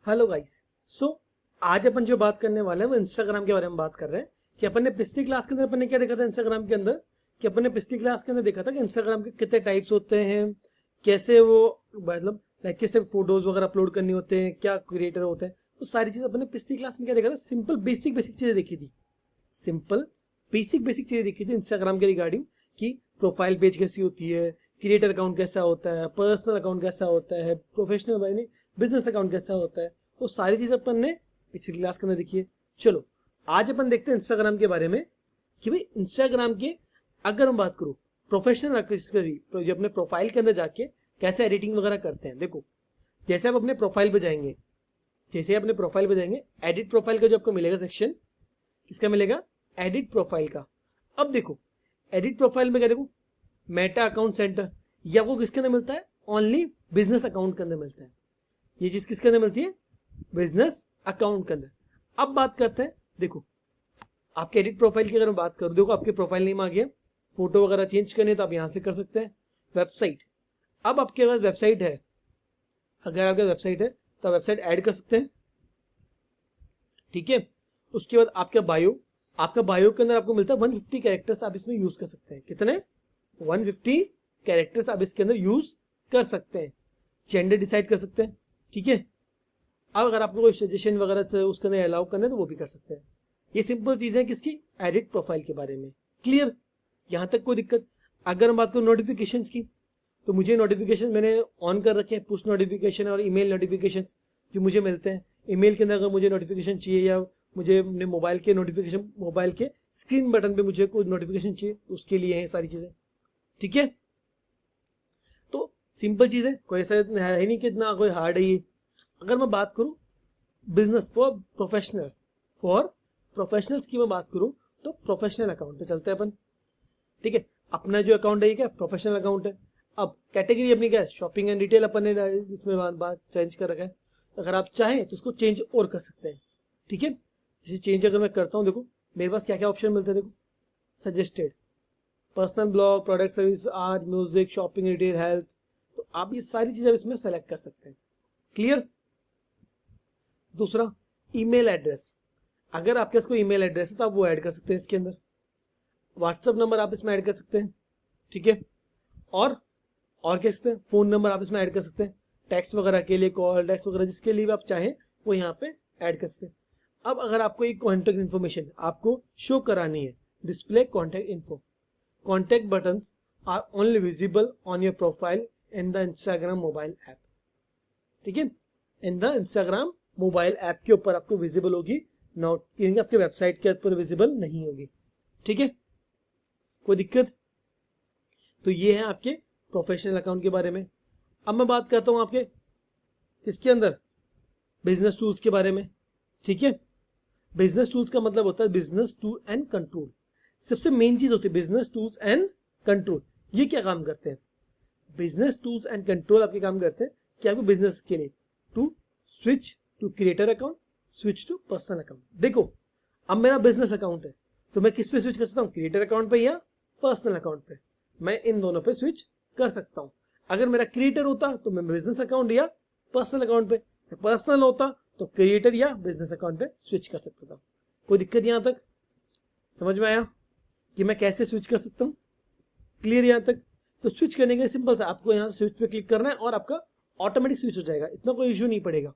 Hello guys. सो आज अपन जो बात करने वाले हैं वो इंस्टाग्राम के बारे में बात कर रहे हैं कि अपन ने पिछली क्लास के अंदर अपन ने क्या देखा था इंस्टाग्राम के अंदर, कि अपन ने पिछली क्लास के अंदर देखा था कि इंस्टाग्राम के कितने टाइप्स होते हैं, कैसे वो मतलब लाइक किस टाइप फोटोज वगैरह अपलोड करनी होते हैं, क्या क्रिएटर होते हैं, वो सारी चीज़ अपन ने पिछली क्लास में क्या देखा था। सिंपल बेसिक बेसिक चीज़ें देखी थी। सिंपल बेसिक बेसिक चीज़ें देखी थी इंस्टाग्राम के रिगार्डिंग कि प्रोफाइल पेज कैसी होती है, क्रिएटर अकाउंट कैसा होता है, पर्सनल अकाउंट कैसा होता है, प्रोफेशनल यानी बिजनेस अकाउंट कैसा होता है। वो सारी चीज़ अपन ने पिछली क्लास के अंदर देखी है। चलो आज अपन देखते हैं इंस्टाग्राम के बारे में कि भाई इंस्टाग्राम के अगर हम बात करूँ प्रोफेशनल जो अपने प्रोफाइल के अंदर जाके कैसे एडिटिंग वगैरह करते हैं। देखो जैसे आप अपने प्रोफाइल पे जाएंगे, एडिट प्रोफाइल का जो आपको मिलेगा सेक्शन, किसका मिलेगा? एडिट प्रोफाइल का। अब देखो एडिट प्रोफाइल में क्या, देखो मेटा अकाउंट सेंटर, या वो किसके अंदर मिलता है? ओनली बिजनेस अकाउंट के अंदर मिलता है। ये चीज किसके अंदर मिलती है? बिजनेस अकाउंट के अंदर। अब बात करते हैं, देखो आपके एडिट प्रोफाइल की अगर मैं बात करूं, देखो आपके प्रोफाइल नेम आ गया, फोटो वगैरह चेंज करनी है तो आप यहां से कर सकते हैं। वेबसाइट, अब आपके पास वेबसाइट है, अगर आपके वेबसाइट है तो आप वेबसाइट ऐड कर सकते हैं, ठीक है। उसके बाद आपका बायो, आपका बायो के अंदर आपको मिलता है 150 कैरेक्टर्स, आप इसमें यूज कर सकते हैं। कितने? 150 कैरेक्टर्स आप इसके अंदर यूज कर सकते हैं। जेंडर डिसाइड कर सकते हैं, ठीक है। अब अगर आपको कोई सजेशन वगैरह से उसके अंदर अलाउ करना है तो वो भी कर सकते हैं। ये सिंपल चीज़ें किसकी? एडिट प्रोफाइल के बारे में। क्लियर? यहाँ तक कोई दिक्कत? अगर हम बात करूँ नोटिफिकेशन की, तो मुझे नोटिफिकेशन मैंने ऑन कर रखे हैं, पुश नोटिफिकेशन और ईमेल नोटिफिकेशन जो मुझे मिलते हैं। ईमेल के अंदर अगर मुझे नोटिफिकेशन चाहिए या मुझे अपने मोबाइल के नोटिफिकेशन, मोबाइल के स्क्रीन बटन पे मुझे कोई नोटिफिकेशन चाहिए, उसके लिए है सारी चीज़ें, ठीक है। तो सिंपल चीज़ है, कोई ऐसा है नहीं कि इतना कोई हार्ड है ये। अगर मैं बात करूँ बिजनेस फॉर प्रोफेशनल्स की मैं बात करूं तो प्रोफेशनल अकाउंट पे चलते हैं अपन, ठीक है। अपना जो अकाउंट है ये क्या? प्रोफेशनल अकाउंट है। अब कैटेगरी अपनी क्या है? शॉपिंग एंड रिटेल अपन ने इसमें बात चेंज कर रखा है। अगर आप चाहें तो उसको चेंज और कर सकते हैं, ठीक है। जैसे चेंज अगर मैं करता हूँ, देखो मेरे पास क्या क्या ऑप्शन मिलते हैं। देखो suggested, personal blog, product service, art, music, shopping, retail, health, तो आप ये सारी चीजें इसमें सेलेक्ट कर सकते हैं। क्लियर? दूसरा ईमेल एड्रेस, अगर आपके पास कोई ईमेल एड्रेस है तो आप वो ऐड कर सकते हैं इसके अंदर। व्हाट्सअप नंबर आप इसमें ऐड कर सकते हैं, ठीक है। और क्या सकते हैं? फ़ोन नंबर आप इसमें ऐड कर सकते हैं, टेक्स्ट वगैरह के लिए, कॉल टेक्स्ट वगैरह जिसके लिए भी आप चाहें वो यहाँ पे ऐड कर सकते हैं। अब अगर आपको एक कॉन्टैक्ट इन्फॉर्मेशन आपको शो करानी है, display contact info, contact buttons are only visible on your profile in the Instagram mobile app, ठीक है। In the Instagram mobile app के ऊपर आपको विजिबल होगी, नॉट आपके वेबसाइट के ऊपर विजिबल नहीं होगी, ठीक है। कोई दिक्कत? तो ये है आपके प्रोफेशनल अकाउंट के बारे में। अब मैं बात करता हूँ आपके किसके अंदर? बिजनेस टूल्स के बारे में, ठीक है। बिजनेस टूल्स का मतलब होता है बिजनेस टूल एंड कंट्रोल। सबसे मेन चीज होती है बिजनेस टूल्स एंड कंट्रोल। ये क्या काम करते हैं? बिजनेस टूल्स एंड कंट्रोल आपके काम करते हैं कि आपको बिजनेस के लिए to switch to creator account, switch to personal account. देखो अब मेरा बिजनेस अकाउंट है तो मैं किस पे स्विच कर सकता हूँ? क्रिएटर अकाउंट पे या पर्सनल अकाउंट पे। मैं इन दोनों पे स्विच कर सकता हूँ। अगर मेरा क्रिएटर होता तो मैं बिजनेस अकाउंट या पर्सनल अकाउंट पे, पर्सनल होता तो क्रिएटर या बिजनेस अकाउंट पे स्विच कर सकता था। कोई दिक्कत यहाँ तक? समझ में आया कि मैं कैसे स्विच कर सकता हूँ? क्लियर यहाँ तक? तो स्विच करने के लिए सिंपल सा आपको यहाँ स्विच पे क्लिक करना है और आपका ऑटोमेटिक स्विच हो जाएगा, इतना कोई इशू नहीं पड़ेगा,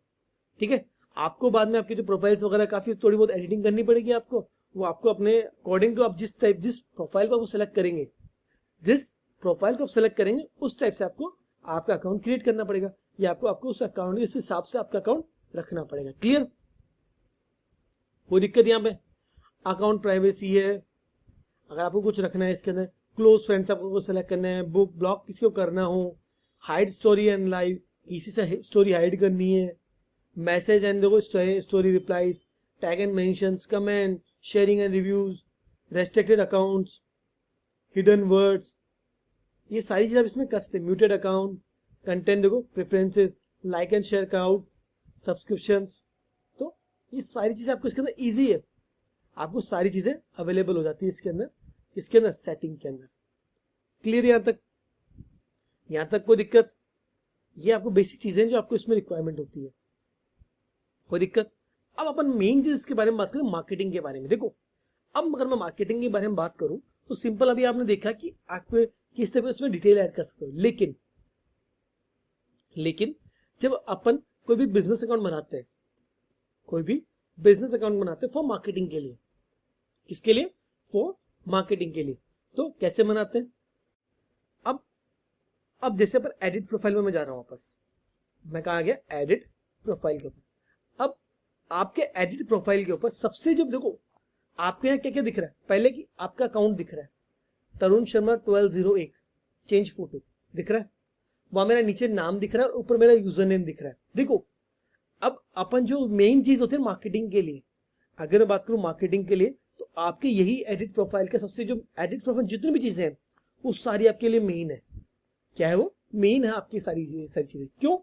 ठीक है। आपको बाद में आपकी जो प्रोफाइल्स वगैरह काफी थोड़ी बहुत एडिटिंग करनी पड़ेगी आपको, वो आपको अपने अकॉर्डिंग टू आप जिस प्रोफाइल को आप सेलेक्ट करेंगे, जिस प्रोफाइल को आप सेलेक्ट करेंगे उस टाइप से आपको आपका अकाउंट क्रिएट करना पड़ेगा, या आपको उस अकाउंट के हिसाब से आपका अकाउंट रखना पड़ेगा। क्लियर? कोई दिक्कत यहाँ पे? अकाउंट प्राइवेसी है, अगर आपको कुछ रखना है इसके अंदर, क्लोज फ्रेंड्स आपको कुछ सेलेक्ट करना है, बुक ब्लॉक किसी को करना हो, हाइड स्टोरी एंड लाइव, किसी से स्टोरी हाइड करनी है, मैसेज एंड देखो story replies, tag and mentions, comment, sharing and reviews, restricted accounts, hidden words, ये सारी चीज़ आप इसमें कर सकते हैं। म्यूटेड अकाउंट, कंटेंट देखो, preferences, like and share count, subscriptions, तो ये सारी चीज़ें आपको इसके अंदर ईजी है, आपको सारी चीज़ें अवेलेबल हो जाती है इसके अंदर, किसके अंदर? सेटिंग के अंदर। क्लियर यहाँ तक? यहाँ तक कोई दिक्कत? ये आपको बेसिक चीज़ें जो आपको इसमें रिक्वायरमेंट होती है। कोई दिक्कत। अब अपन मेन चीज के बारे में बात करें, मार्केटिंग के बारे में। देखो अब अगर मैं मार्केटिंग के बारे में बात करूं तो सिंपल अभी आपने देखा कि आप किस तरह उसमें डिटेल ऐड कर सकते हो, लेकिन जब अपन कोई भी बिजनेस अकाउंट बनाते हैं, कोई भी बिजनेस अकाउंट बनाते हैं फॉर मार्केटिंग के लिए, किसके लिए? फॉर मार्केटिंग के लिए। तो कैसे बनाते हैं? अब जैसे पर एडिट प्रोफाइल में मैं जा रहा हूं वापस, मैं कहा गया एडिट प्रोफाइल के ऊपर। अब आपके एडिट प्रोफाइल के ऊपर सबसे जब देखो आपके यहाँ क्या क्या दिख रहा है, पहले कि आपका अकाउंट दिख रहा है तरुण शर्मा 1201 चेंज फोटो दिख रहा है, वहां मेरा नीचे नाम दिख रहा है और ऊपर मेरा यूजर नेम दिख रहा है। देखो अब अपन जो मेन चीज होती है मार्केटिंग के लिए, अगर मैं बात करूं मार्केटिंग के लिए, तो आपके यही एडिट प्रोफाइल के सबसे जो एडिट प्रोफाइल जितनी भी चीजें हैं वो सारी आपके लिए मेन है। क्या है वो? मेन है आपकी सारी चीजें। क्यों?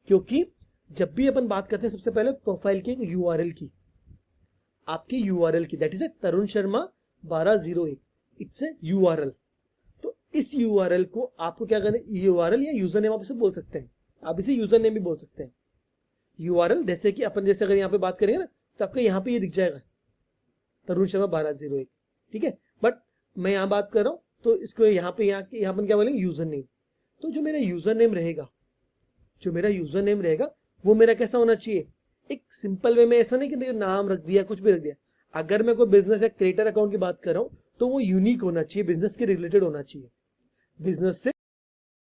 क्योंकि जब भी अपन बात करते हैं सबसे पहले प्रोफाइल के यूआरएल की, आपकी यूआरएल की, that is a Tarun Sharma 1201, it's a URL. तो इस यूआरएल को आपको क्या करना है, यूआरएल या यूजर नेम आप इसे बोल सकते हैं, आप इसे यूजर नेम भी बोल सकते हैं। यूआरएल जैसे कि अपन जैसे अगर यहाँ पे बात करेंगे ना तो आपको यहाँ पे ये दिख जाएगा तरुण शर्मा 1201, ठीक है। बट मैं यहाँ बात कर रहा हूँ तो इसको यहाँ पर क्या बोलेंगे, यूजर नेम। तो जो मेरा यूजर नेम रहेगा वो मेरा कैसा होना चाहिए, एक सिंपल वे में, ऐसा नहीं कि नाम रख दिया कुछ भी रख दिया। अगर मैं कोई बिजनेस या क्रिएटर अकाउंट की बात कर रहा हूं तो वो यूनिक होना चाहिए, बिजनेस के रिलेटेड होना चाहिए, बिजनेस से